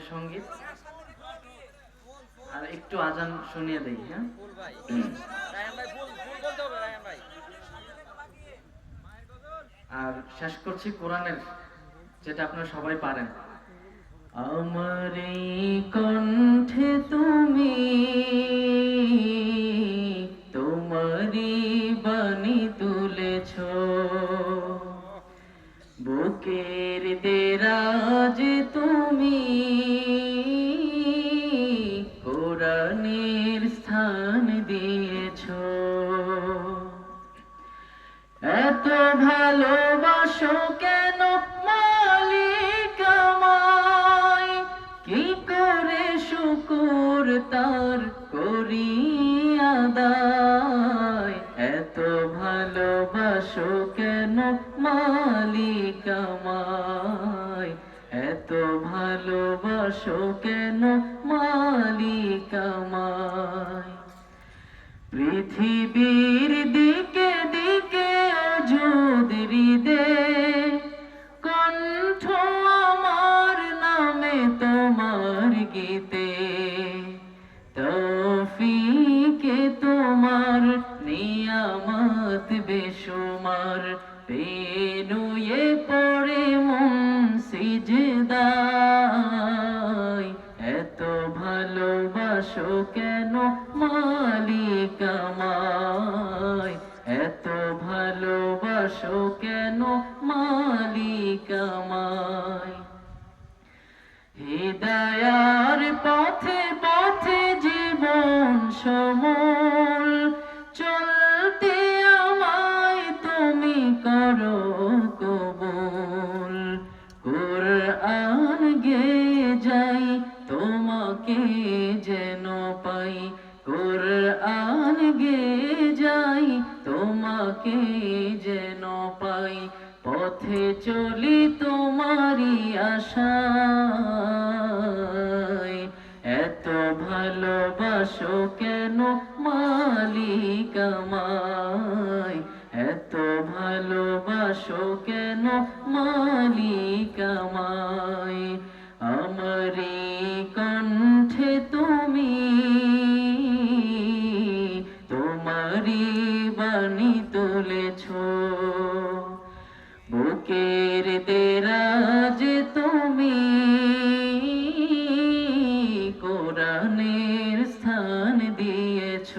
সঙ্গীত আর একটু আজান শুনিয়ে দেই। হ্যাঁ, আর শেষ করছি কোরআনের, যেটা আপনারা সবাই পারেন। আমার এই কণ্ঠে তুমি তোমারি বাণী তুলেছ, বুকের দেরাজ তুমি কোরআনের স্থান দিয়েছ। এত ভালোবাসো কেন মালিক আমায়, কি করে শুকর তার করি আদায়। এত ভালোবাসো কেন মালিক আমায়, এত ভালোবাসো কেন মালিক আমায়। পৃথিবীর দিকে দিকে অযুদরি দে, কণ্ঠ আমার নামে তোমার গীতে। তৌফিকে তোমার নিয়ামত বেশুমার, পেনুয়ে পড়ে মন সিজদায়। এত ভালোবাসো কেন মালিক আমায়, এত ভালোবাসো কেন মালিক আমায়। হিদায়ার পথে পথে জীবন সমল, চলতে আমায় তুমি করো কবুল। কুরআন গেয়ে যাই তোমাকে যেন পাই, কুরআন গেয়ে যাই তোমাকে যেন পাই। পথে চলি তোমারি আশায়, এত ভালোবাসো কেন মালিক আমায়, এত ভালোবাসো কেন মালিক আমায়। আমারি কণ্ঠে তুমি তোমারি বাণী তুলেছ, বুকের দেরাজ তুমি কোরআনের স্থান দিয়েছ।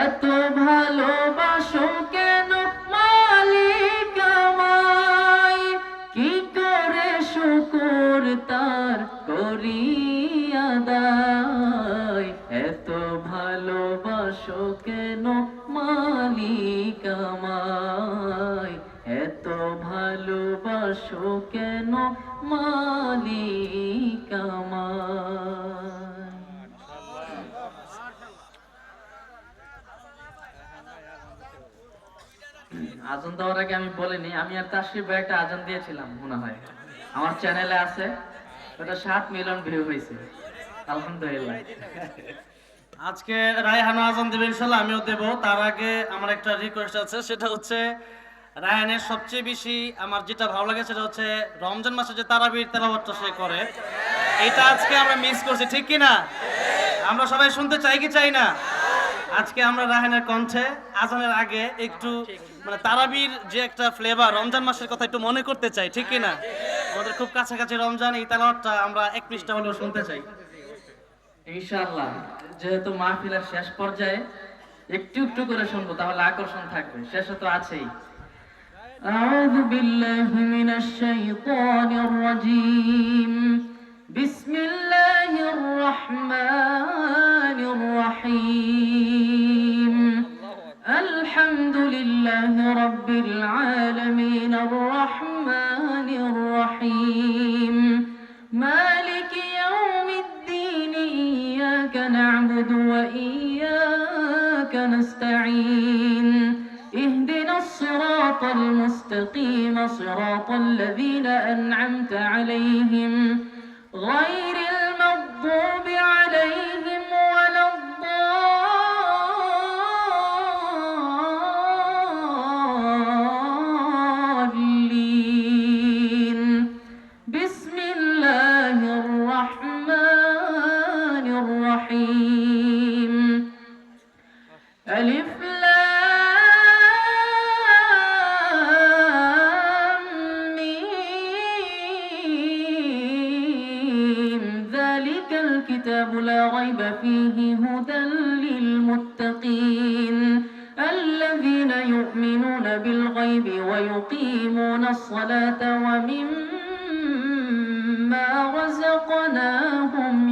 এত ভালোবাসো কেন মালিক আমায়, কি করে শুকর তার করি আদায়। এত ভালোবাসো কেন মালিক আমায়, এত ভালোবাসো কেন মালিক আমায়। আজান দেওয়ার আগে আমি বলিনি, আমি আর তাশরিফ ভাই একটা আজান দিয়েছিলাম মনে হয়, আমার চ্যানেলে আছে, ওটা 7 মিলিয়ন ভিউ হয়েছে, আলহামদুলিল্লাহ। আজকে রায়হানও আজান দেবে ইনশাল্লাহ, আমিও দেব। তার আগে আমার একটা রিকোয়েস্ট আছে, সেটা হচ্ছে রায়হানের সবচেয়ে বেশি আমার যেটা ভালো লাগে সেটা হচ্ছে রমজান মাসে যে তারাবির তেলাওয়াতটা সে করে, এটা আজকে আমরা মিস করছি, ঠিক কি না? আমরা সবাই শুনতে চাই কি চাই না? আজকে আমরা রায়হানের কণ্ঠে আজানের আগে একটু মানে তারাবির যে একটা ফ্লেভার রমজান মাসের কথা একটু মনে করতে চাই, ঠিক কি না? আমাদের খুব কাছাকাছি রমজান, এই তেলাওয়াতটা আমরা এক পৃষ্ঠা হলেও শুনতে চাই ইনশাআল্লাহ। যেহেতু মাহফিলের শেষ পর্যায়ে একটু একটু করে শুনবো, তাহলে আকর্ষণ থাকবে, শেষে তো আছেই। আউযু বিল্লাহি মিনাশ শাইতানির রাজীম, বিসমিল্লাহির রহমানির রহিম। আলহামদুলিল্লাহি রাব্বিল আলামিন, আর রহমানির রহিম, মালিকি ইয়াউমিদ্দিন, ইয়্যাকা না'বুদু ওয়া ইয়্যাকা নাস্তাঈন, ইহদিনাস সিরাতাল মুস্তাকিম, সিরাতাল লাযীনা আন'আমতা আলাইহিম গায়রিল মাগদুবি আলাইহিম ওয়ালাদ-দাল্লিন। الكتاب لا ريب فيه هدى للمتقين الذين يؤمنون بالغيب ويقيمون الصلاة ومما رزقناهم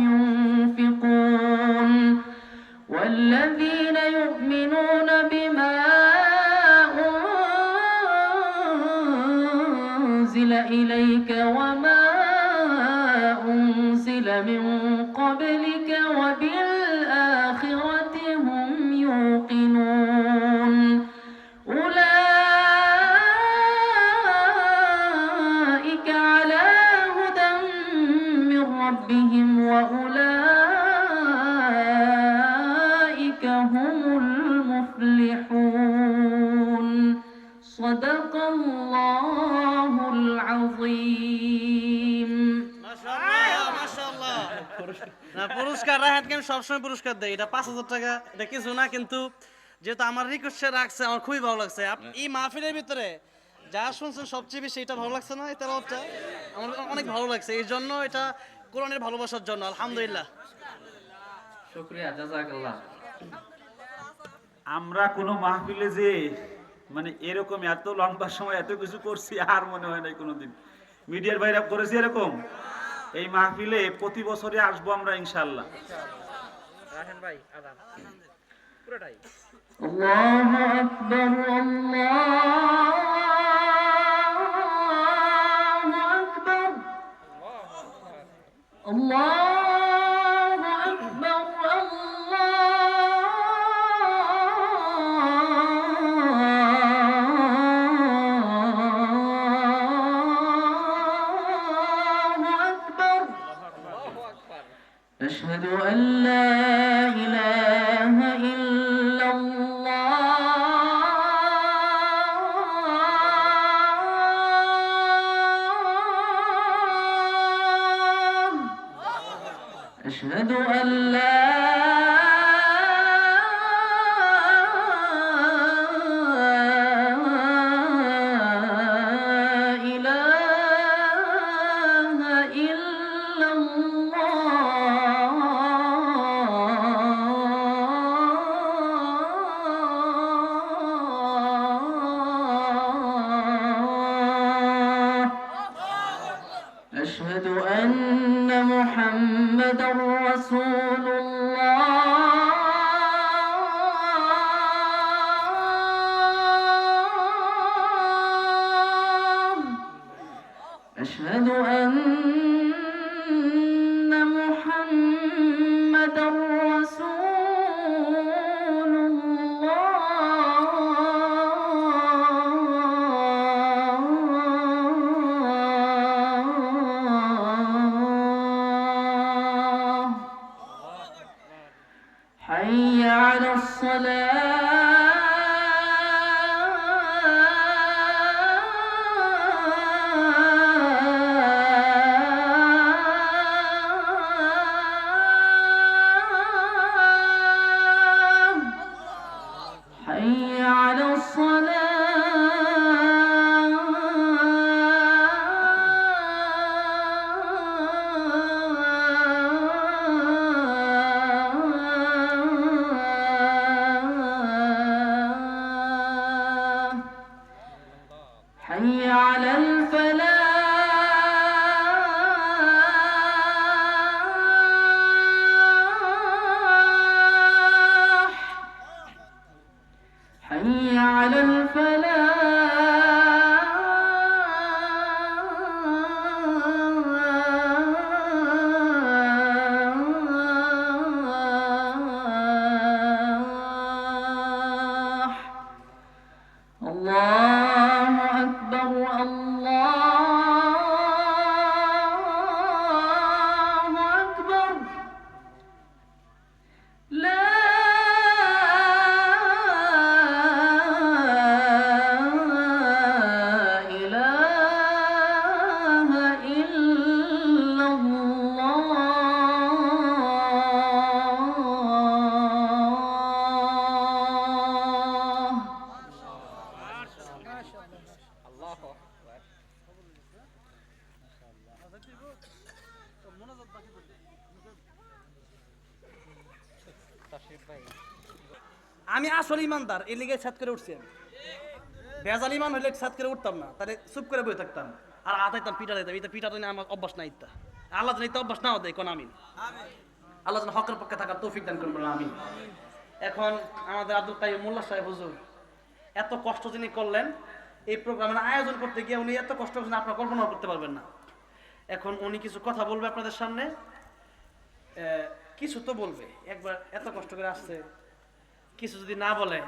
ينفقون والذين يؤمنون بما أنزل إليك وما أنزل من قبلك وبالآخرة هم يوقنون أولئك على هدى من ربهم وأولئك هم المفلحون صدق الله العظيم মাশাআল্লাহ মাশাআল্লাহ না পুরস্কার রাহাতকে আমি সবসময় পুরস্কার দেই এটা 5000 টাকা এটা কিছু না কিন্তু যেহেতু আমার রিকোয়েস্টে রাখছে আমার খুবই ভালো লাগছে এই মাহফিলের ভিতরে যা শুনছেন সবচেয়ে বেশি এটা ভালো লাগছে না এই তেলাওয়াতটা আমার অনেক ভালো লাগছে এই জন্য এটা কোরআনের ভালোবাসার জন্য আলহামদুলিল্লাহ শুকরিয়া জাযাকাল্লাহ আমরা কোনো মাহফিলে যে মানে এরকম এত লম্বা সময় এত কিছু করছি আর মনে হয় নাই কোনোদিন মিডিয়ার বাইরে করেছি এরকম এই মাহফিলে প্রতি বছরে আসবো আমরা ইনশাআল্লাহ আল্লাহু আকবার আল্লাহু আকবার আল্লাহু আকবার আল্লাহু আকবার أشهد أن لا إله إلا الله أشهد أن لا إله إلا الله أشهد أن محمدا رسول الله أشهد أن محمدا رسول الله حي على الصلاة حي على الصلاة আমি আসলে ইমানদার, এই লিগে ছাদ করে উঠছি আমি। বেজাল ইমান হইলে ছাদ করে উঠতাম না, তাহলে চুপ করে বসে থাকতাম আর আতাইতাম, পিঠা দিতাম। এটা পিঠা তো আমার অভ্যাস নাই, ইত্যা আল্লাহ যেন এটা অভ্যাস নাও দেয় কোন আমিন। আল্লাহ যেন হকের পক্ষে থাকার তৌফিক দান করবেন, আমিন। এখন আমাদের আব্দুল কাইয়ুম মোল্লা সাহেব হুজুর এত কষ্ট যিনি করলেন এই প্রোগ্রামের আয়োজন করতে গিয়ে, উনি এত কষ্ট করছেন আপনারা কল্পনাও করতে পারবেন না। এখন উনি কিছু কথা বলবে আপনাদের সামনে, কিছু তো বলবে, একবার এত কষ্ট করে আসছে, কিছু যদি না বলে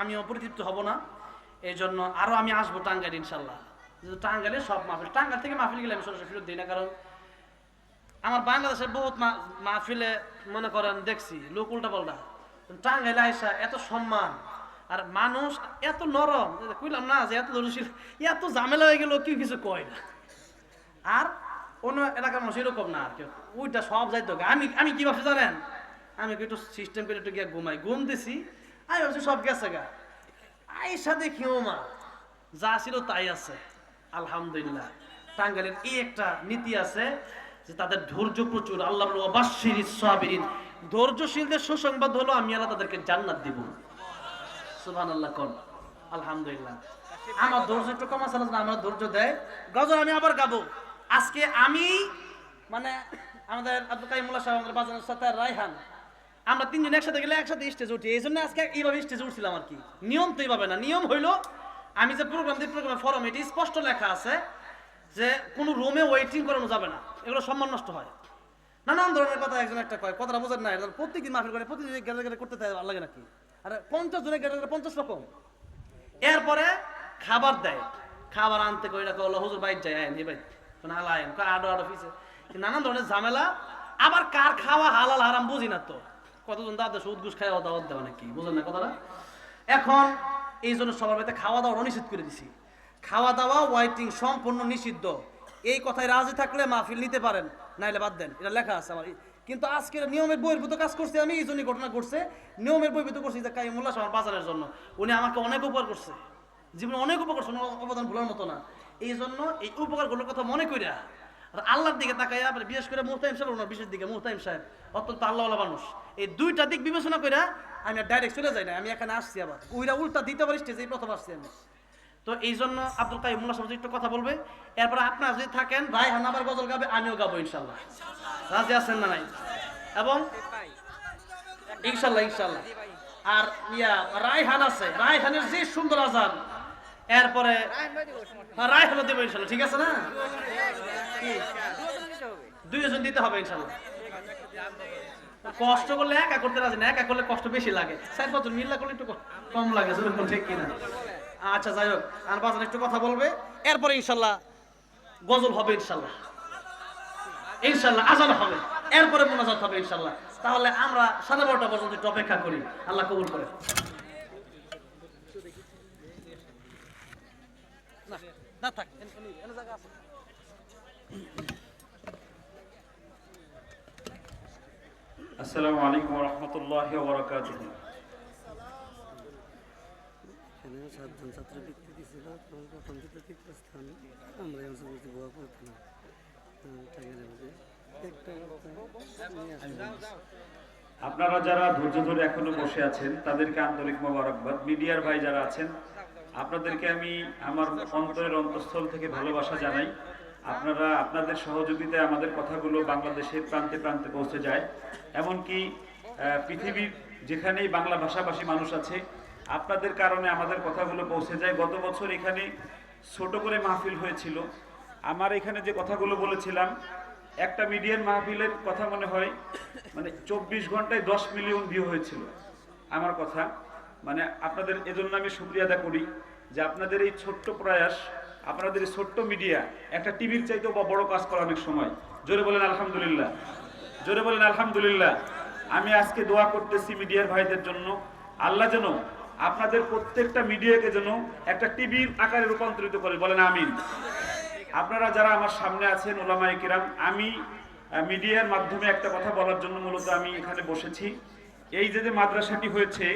আমিও পরিতৃপ্ত হব না। এই জন্য আরো আমি আসবো টাঙ্গাইল ইনশাল্লাহ। যেহেতু টাঙ্গাইলে সব মাহফিল, টাঙ্গাইল থেকে মাহফিল গেলে আমি সরাসরি ফেরত দিই না, কারণ আমার বাংলাদেশের বহুত মাহফিলে মনে করেন দেখছি লোক উল্টা পাল্টা, টাঙ্গাইলে আইসা এত সম্মান আর মানুষ এত নরম, কইলাম না যে এত ধৈর্যশীল, এত ঝামেলা হয়ে গেল কেউ কিছু কয় না। আর অন্য এলাকার মানুষ এরকম না, আর কেউ ওইটা সব যাইতো। আমি কি ভাবছি জানেন, আমি একটু সিস্টেম করে একটু গিয়ে ঘুমাই, ঘুম দিছি, আমি ভাবছি সব গেছে গা, আইসা দেখি ও মা যা ছিল তাই আছে। আলহামদুলিল্লাহ, টাঙ্গাইলের এই একটা নীতি আছে যে তাদের ধৈর্য প্রচুর। আল্লাহ বলল ওয়াবাশশিরিস সাবিরিন, ধৈর্যশীলদের সুসংবাদ হলো আমি আল্লাহ তাদেরকে জান্নাত দিব। সুবহানাল্লাহ কোন আলহামদুলিল্লাহ। আমার ধৈর্য একটু কম আছে না, আমার ধৈর্য দেয়। গজল আমি আবার গাবো আজকে। আমি মানে আমাদের আব্দুল কাইয়ুম মোল্লা সাহেব, আমাদের বাজারের সাথে রায়হান, আমরা তিনজন একসাথে গেলে একসাথে স্টেজে উঠি। এই জন্য আজকে এইভাবে স্টেজে উঠছিলাম আর কি। নিয়ম তো এইভাবে না, নিয়ম হইলো আমি যে প্রোগ্রাম দিই, প্রোগ্রামের ফরম এটি স্পষ্ট লেখা আছে যে কোনো রুমে ওয়েটিং করানো যাবে না, এগুলো সম্মান নষ্ট হয়। নানান ধরনের কথা একজন একটা কয়, কথাটা বোঝেন না। প্রত্যেকদিন মাহফিল করে, প্রতিদিন গেলে গেলে করতে ভালো লাগে নাকি? আর 50 জনের গেলে 50 রকম। এরপরে খাবার দেয়, খাবার আনতে কই রাখো হুজুর বাইর যায় আইন, এই ভাই আলাইন আডো আডো পিছে, নানান ধরনের ঝামেলা। আবার কার খাওয়া হালাল হারাম বুঝি না তো, কতজন দাদা সুদ ঘুষ খাওয়া দাওয়াত দেওয়া নাকি, বুঝেন না কথাটা। এখন এই জন্য সবার বাড়িতে খাওয়া দাওয়া নিষিদ্ধ করে দিছি। খাওয়া দাওয়া ওয়াইটিং সম্পূর্ণ নিষিদ্ধ। এই কথায় রাজি থাকলে মাহফিল নিতে পারেন, নাইলে বাদ দেন, এটা লেখা আছে আমার। কিন্তু আজকে নিয়মের বহির্ভূত কাজ করছি আমি, এই জন্যই ঘটনা ঘটছে। নিয়মের বহির্ভূত করছি যে কাইয়ুম মোল্লা সাহেব আমার বাজারের জন্য, উনি আমাকে অনেক উপকার করছে, জীবনে অনেক উপকার করছে, অবদান ভোলার মতো না। এই জন্য এই উপকারগুলোর কথা মনে করিয়া আর আল্লাহর দিকে তাকাইয়া, বিশেষ করে মুহতাইম সাহেব, ওনার বিশেষ দিকে মুহতাইম সাহেব অত্যন্ত আল্লাহওয়ালা মানুষ, এই দুইটা দিক বিবেচনা করিয়া আমি ডাইরেক্ট চলে যাই না, আমি এখানে আসছি। আবার ওইটা উল্টা দিতে পারি স্টেজে, এই প্রথম আসছি আমি। তো এই জন্য আব্দুল কাইয়ুম মোল্লা সাহেব একটু কথা বলবে, এরপর আপনারা যদি থাকেন রায়হান আবার গজল গাবে, আমিও গাবো ইনশাল্লাহ। রাজি আছেন না নাই? এবং ইনশাল্লাহ ইনশাল্লাহ। আর রায়হান আছে, রায়হানের যে সুন্দর আজান, এরপরে রায়হানও দেবো ইনশাল্লাহ। ঠিক আছে না? দুইজন দিতে হবে ইনশাল্লাহ। কষ্ট করলে একা করতে রাজি না, একা করলে কষ্ট বেশি লাগে, 4-5 জন মিল্লা করলে একটু কম লাগে, ঠিক কিনা? আচ্ছা যাই হোক, আর বাজার একটু কথা বলবে, এরপরে ইনশাল্লাহ গজল হবে ইনশাল্লাহ, ইনশাল্লাহ আজান হবে, এরপরে মোনাজাত হবে ইনশাল্লাহ। তাহলে আমরা 12:30 পর্যন্ত একটু অপেক্ষা করি, আল্লাহ কবুল করে। না থাক, জায়গা আছে। আসসালামু আলাইকুম ওয়া রাহমাতুল্লাহি ওয়া বারাকাতুহু। সাতজন ছাত্র বৃত্তি দিয়েছিল, প্রথম থেকে তৃতীয় স্থান আমরা এই অঞ্চলটি গোয়া করতাম না। আপনারা যারা ধৈর্য ধরে এখনো বসে আছেন তাদেরকে আন্তরিক মোবারকবাদ। মিডিয়ার ভাই যারা আছেন আপনাদেরকে আমি আমার অন্তরের অন্তঃস্থল থেকে ভালোবাসা জানাই। আপনারা আপনাদের সহযোগিতায় আমাদের কথাগুলো বাংলাদেশের প্রান্তে প্রান্তে পৌঁছে যায়, এমনকি পৃথিবীর যেখানেই বাংলা ভাষাভাষী মানুষ আছে আপনাদের কারণে আমাদের কথাগুলো পৌঁছে যায়। গত বছর এখানে ছোট করে মাহফিল হয়েছিল, আমার এখানে যে কথাগুলো বলেছিলাম একটা মিডিয়ার মাহফিলের কথা মনে হয় 24 ঘন্টায় 10 মিলিয়ন ভিউ হয়েছিল আমার কথা। আপনাদের এজন্য আমি শুকরিয়া আদায় করি যে আপনাদের এই ছোট্ট প্রয়াস, আপনাদের এই ছোট্ট মিডিয়া একটা টিভির চাইতেও বড় কাজ করে অনেক সময়। জোরে বলেন আলহামদুলিল্লাহ, জোরে বলেন আলহামদুলিল্লাহ। আমি আজকে দোয়া করতেছি মিডিয়ার ভাইদের জন্য, আল্লাহ যেন আপনাদের প্রত্যেকটা মিডিয়াকে যেন একটা টিভির আকারে রূপান্তরিত করে, বলেন আমিন। আপনারা যারা আমার সামনে আছেন ওলামায়ে কিরাম, আমি মিডিয়ার মাধ্যমে একটা কথা বলার জন্য মূলত আমি এখানে বসেছি। এই যে মাদ্রাসাটি হয়েছে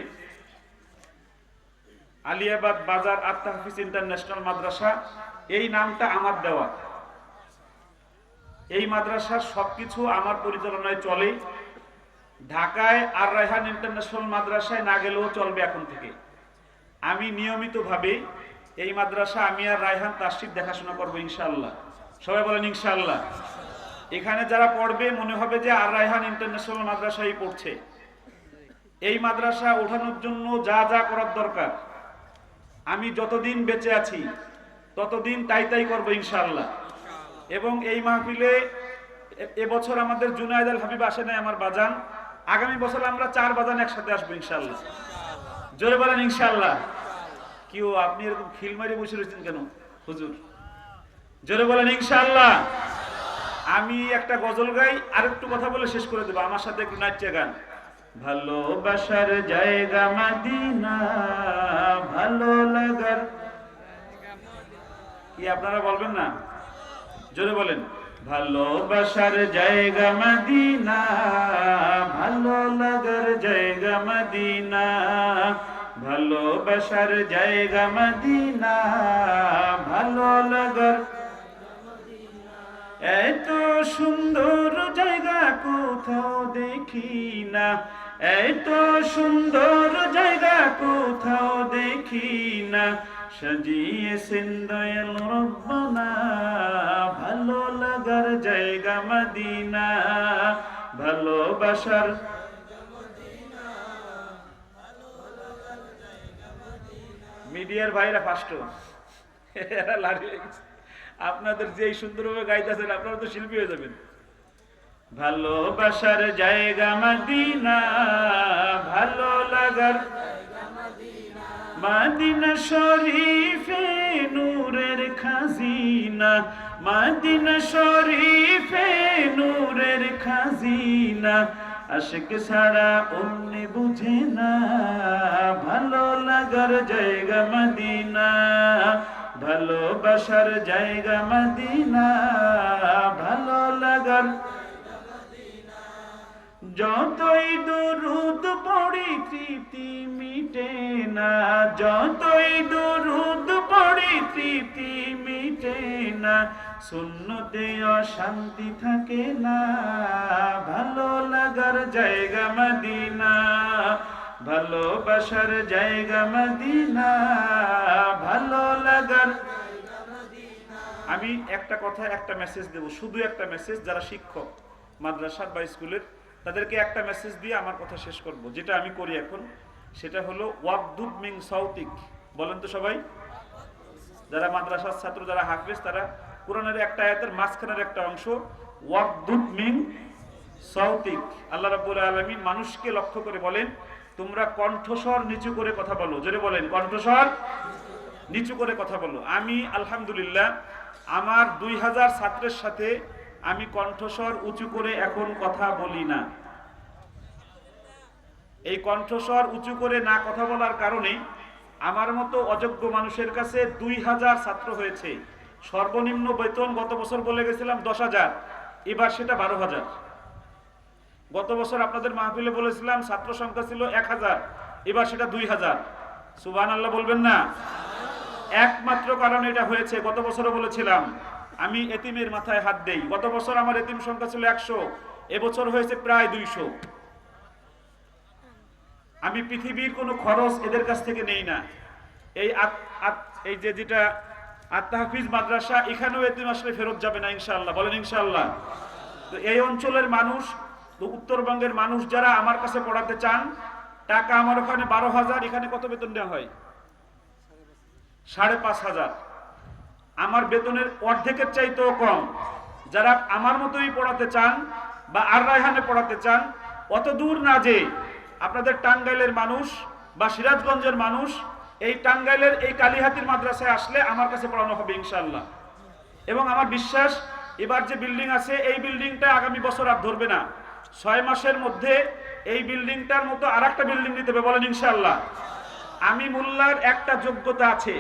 আলিয়াবাদ বাজার আত-তাহফিজ ইন্টারন্যাশনাল মাদ্রাসা, এই নামটা আমার দেওয়া। এই মাদ্রাসার সবকিছু আমার পরিচালনায় চলে। ঢাকায় আর রায়হান ইন্টারন্যাশনাল মাদ্রাসায় না গেলেও চলবে এখন থেকে। আমি নিয়মিতভাবে এই মাদ্রাসা আমি আর রায়হান তাসশিফ দেখাশোনা করবো ইনশাআল্লাহ। সবাই বলেন ইনশাআল্লাহ। এখানে যারা পড়বে মনে হবে যে আর রায়হান ইন্টারন্যাশনাল মাদ্রাসায় পড়ছে। এই মাদ্রাসা ওঠানোর জন্য যা যা করার দরকার আমি যতদিন বেঁচে আছি ততদিন তাই করবো ইনশাআল্লাহ। এবং এই মাহফিলে এবছর আমাদের জুনায়েদ আল হাবিব আসে নাই আমার বাজান, আগামী বছর আমরা 4 বাজান একসাথে আসবো ইনশাআল্লাহ। জোরে বলেন ইনশাআল্লাহ। কিও আপনি এরকম খিল মারি বসে রয়েছেন কেন হুজুর? জোরে বলেন ইনশাআল্লাহ। আমি একটা গজল গাই আর একটু কথা বলে শেষ করে দেবো, আমার সাথে একটু নাচে গান। ভালোবাসার জায়গা মদিনা, ভালো লাগার, কি আপনারা বলবেন না? জোরে বলেন। ভালোবাসার জায়গা মদিনা, ভালো লাগার জায়গা মদিনা, ভালোবাসার জায়গা মদিনা, ভালো লাগার। এত সুন্দর জায়গা কোথাও দেখি না, এত সুন্দর জায়গা কোথাও দেখি না, সাজিয়েছেন দয়াল রব্বানা, ভালো লাগার জায়গা মদিনা, ভালোবাসার। মিডিয়ার ভাইরা ফার্স্ট এরা লাড়ি হয়ে গেছে। আপনাদের যেই সুন্দরভাবে গাইতেছেন আপনারা তো শিল্পী হয়ে যাবেন। ভালোবাসার জায়গা মদিনা, ভালো লাগার মদিনা শরীফে নূরের খাজিনা, মদিনা শরীফে নূরের খাজিনা, আশিক ছাড়া অন্য বুঝে না, ভালো লাগার জায়গা মদিনা, ভালোবাসার জায়গা মদিনা, ভালো লাগার। যতই দুরুদ পড়ি তৃপ্তি মিটে না, যতই দুরুদ পড়ি তৃপ্তি মিটে না, সুন্নতে অশান্তি থাকে না, ভালো লাগার জায়গা মদিনা, ভালোবাসার জায়গা মদিনা, ভালো লাগার। আমি একটা কথা একটা মেসেজ দেব, শুধু একটা মেসেজ। যারা শিক্ষক মাদ্রাসার বা স্কুলের তাদেরকে একটা মেসেজ দিয়ে আমার কথা শেষ করব, যেটা আমি করি এখন। সেটা হলো ওয়াকদুব মিন সাউতিক। বলেন তো সবাই, যারা মাদ্রাসার ছাত্র যারা হাফেজ তারা কোরআনের একটা আয়াতের মাঝখানের একটা অংশ ওয়াকদুব মিন সাউতিক। আল্লাহ রাব্বুল আলামিন মানুষকে লক্ষ্য করে বলেন তোমরা কণ্ঠস্বর নিচু করে কথা বলো। জোরে বলেন কণ্ঠস্বর নিচু করে কথা বলো। আমি আলহামদুলিল্লাহ আমার 2000 ছাত্রের সাথে আমি কণ্ঠস্বর উঁচু করে এখন কথা বলি না। এই কণ্ঠস্বর উঁচু করে না কথা বলার কারণে আমার মতো অযোগ্য মানুষের কাছে 2000 ছাত্র হয়েছে। সর্বনিম্ন বেতন গত বছর বলে গেছিলাম 10,000, এবার সেটা 12,000। গত বছর আপনাদের মাহফিলে বলেছিলাম ছাত্র সংখ্যা ছিল 1000, এবার সেটা 2000। সুবহানাল্লাহ বলবেন না? একমাত্র কারণ এটা হয়েছে, গত বছরও বলেছিলাম আমি এতিমের মাথায় হাত দেই। গত বছর আমার এতিম সংখ্যা ছিল 100, এবছর হয়েছে প্রায় 200। আমি পৃথিবীর কোনো খরচ এদের কাছ থেকে নেই না। এই যেটা আত-তাহফিজ মাদ্রাসা, এখানেও এতিম আসলে ফেরত যাবে না ইনশাআল্লাহ। বলেন ইনশাআল্লাহ। তো এই অঞ্চলের মানুষ, তো উত্তরবঙ্গের মানুষ যারা আমার কাছে পড়াতে চান, টাকা আমার ওখানে 12,000, এখানে কত বেতন দেওয়া হয়? 5,500। আমার বেতনের অর্ধেকের চাইতেও কম। যারা আমার মতোই পড়াতে চান বা আর রায়হানে পড়াতে চান, অত দূর না যে আপনাদের টাঙ্গাইলের মানুষ বা সিরাজগঞ্জের মানুষ এই টাঙ্গাইলের এই কালীহাতির মাদ্রাসায় আসলে আমার কাছে পড়ানো হবে ইনশাআল্লাহ। এবং আমার বিশ্বাস এবার যে বিল্ডিং আছে এই বিল্ডিংটা আগামী বছর আর ধরবে না। 6 মাসের মধ্যে এই বিল্ডিংটার মতো আর একটা বিল্ডিং নিতে হবে। বলেন ইনশাআল্লাহ। আমি মোল্লার একটা যোগ্যতা আছে,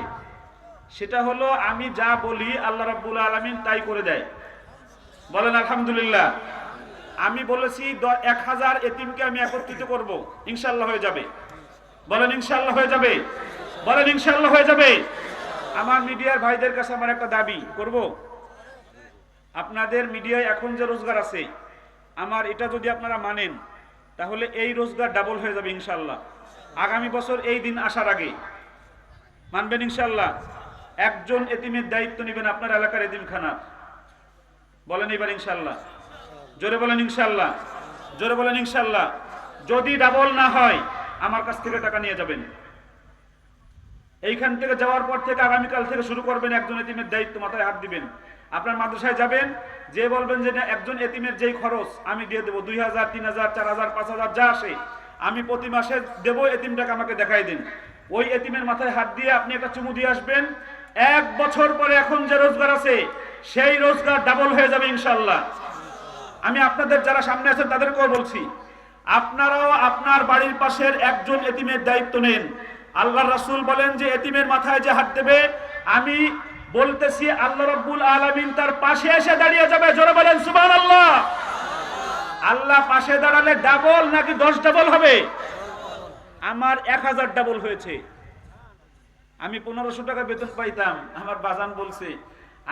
সেটা হলো আমি যা বলি আল্লাহ রাব্বুল আলামিন তাই করে দেয়। বলেন আলহামদুলিল্লাহ। আমি বলেছি 1000 এতিমকে আমি একত্রিত করব, ইনশাআল্লাহ হয়ে যাবে। বলেন ইনশাআল্লাহ হয়ে যাবে। বলেন ইনশাআল্লাহ হয়ে যাবে। আমার মিডিয়ার ভাইদের কাছে আমার একটা দাবি করব, আপনাদের মিডিয়ায় এখন যে রোজগার আছে আমার এটা যদি আপনারা মানেন তাহলে এই রোজগার ডাবল হয়ে যাবে ইনশাল্লাহ। আগামী বছর এই দিন আসার আগে মানবেন ইনশাল্লাহ? একজন এতিমের দায়িত্ব নেবেন আপনার এলাকার এতিমখানার। বলেন এবার ইনশাল্লাহ, জোরে বলেন ইনশাল্লাহ, জোরে বলেন ইনশাল্লাহ। যদি ডাবল না হয় আমার কাছ থেকে টাকা নিয়ে যাবেন। এইখান থেকে যাওয়ার পর থেকে আগামীকাল থেকে শুরু করবেন, একজন এতিমের দায়িত্ব মাথায় হাত দিবেন। আপনার মাদ্রাসায় যাবেন, যে বলবেন যে না একজন এতিমের যেই খরচ আমি দিয়ে দেবো, 2000, 3000, 4000, 5000 যা আসে আমি প্রতি মাসে দেবো, এতিমটাকে আমাকে দেখাই দিন। ওই এতিমের মাথায় হাত দিয়ে আপনি একটা চুমু দিয়ে আসবেন। 1 বছর পরে এখন যে রোজগার আছে সেই রোজগার ডাবল হয়ে যাবে ইনশাল্লাহ। আমি আপনাদের যারা সামনে আছেন তাদেরকেও বলছি, আপনারাও আপনার বাড়ির পাশের একজন এতিমের দায়িত্ব নেন। আল্লাহ রাসূল বলেন যে এতিমের মাথায় যে হাত দেবে, আমি বলতেছি আল্লাহ রাব্বুল আলামিন তার পাশে এসে দাঁড়িয়ে যাবে। জোরে বলেন সুবহানাল্লাহ। আল্লাহ পাশে দাঁড়ালে ডাবল নাকি 10 ডাবল হবে? আমার 1000 ডাবল হয়েছে। আমি 1500 টাকা বেতন পাইতাম, আমার বাজান বলছে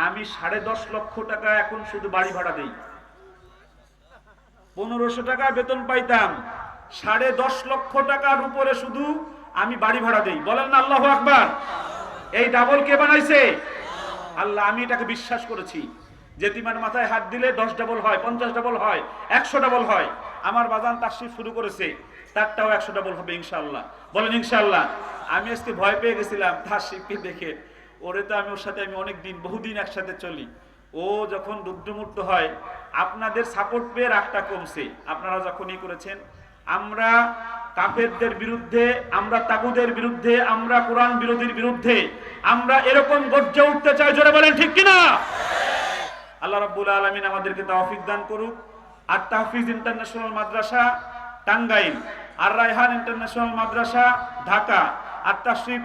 আমি 10.5 লক্ষ টাকা এখন শুধু বাড়ি ভাড়া দেই। 1500 টাকা বেতন পাইতাম, 10.5 লক্ষ টাকার উপরে শুধু আমি বাড়ি ভাড়া দেই। বলেন না আল্লাহু আকবার। এই ডাবল কে বানাইছে? আল্লাহ। আমি এটাকে বিশ্বাস করেছি, যেতিমার মাথায় হাত দিলে 10 ডাবল হয়, 50 ডাবল হয়, 100 ডাবল হয়। আমার বাজান তাশরিফ শুরু করেছে, তারটাও 100 ডাবল হবে ইনশাআল্লাহ। বলেন ইনশাআল্লাহ। আমি আজকে ভয় পেয়ে গেছিলাম তাশরিফকে দেখে, ওরে তো আমি ওর সাথে আমি অনেক দিন বহুদিন একসাথে চলি, ও যখন রুদ্রমূর্ত হয় আপনাদের সাপোর্ট পেয়ে রাগটা কমছে। আপনারা যখনই করেছেন, আমরা কাফেরদের বিরুদ্ধে, আমরা তাগুদের বিরুদ্ধে, আমরা কোরআন বিরোধীর বিরুদ্ধে আমরা এরকম গর্জে উঠতে চাই। জোরে বলেন ঠিক কিনা? আল্লাহ রাব্বুল আলামিন আমাদেরকে তৌফিক দান করুক। আর তাহফিজ ইন্টারন্যাশনাল মাদ্রাসা টাঙ্গাইল, আর রায়হান ইন্টারন্যাশনাল মাদ্রাসা ঢাকা, আর তাশরিফ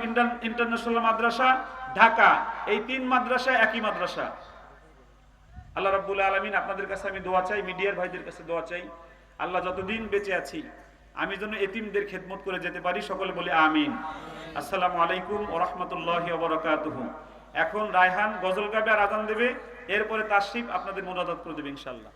ইন্টারন্যাশনাল মাদ্রাসা ঢাকা, এই 3 মাদ্রাসা একই মাদ্রাসা। আল্লাহ রাব্বুল আলামিন আপনাদের কাছে আমি দোয়া চাই, মিডিয়ার ভাইদের কাছে দোয়া চাই, আল্লাহ যতদিন বেঁচে আছি আমি যেন এতিমদের খেদমত করে যেতে পারি। সকলে বলি আমিন। আসসালামু আলাইকুম ওয়া রাহমাতুল্লাহি ওয়া বারাকাতুহু। এখন রায়হান গজল গাবে আর আজান দেবে, এরপরে তাশরিফ আপনাদের মুনাজাত করে দেবে ইনশাআল্লাহ।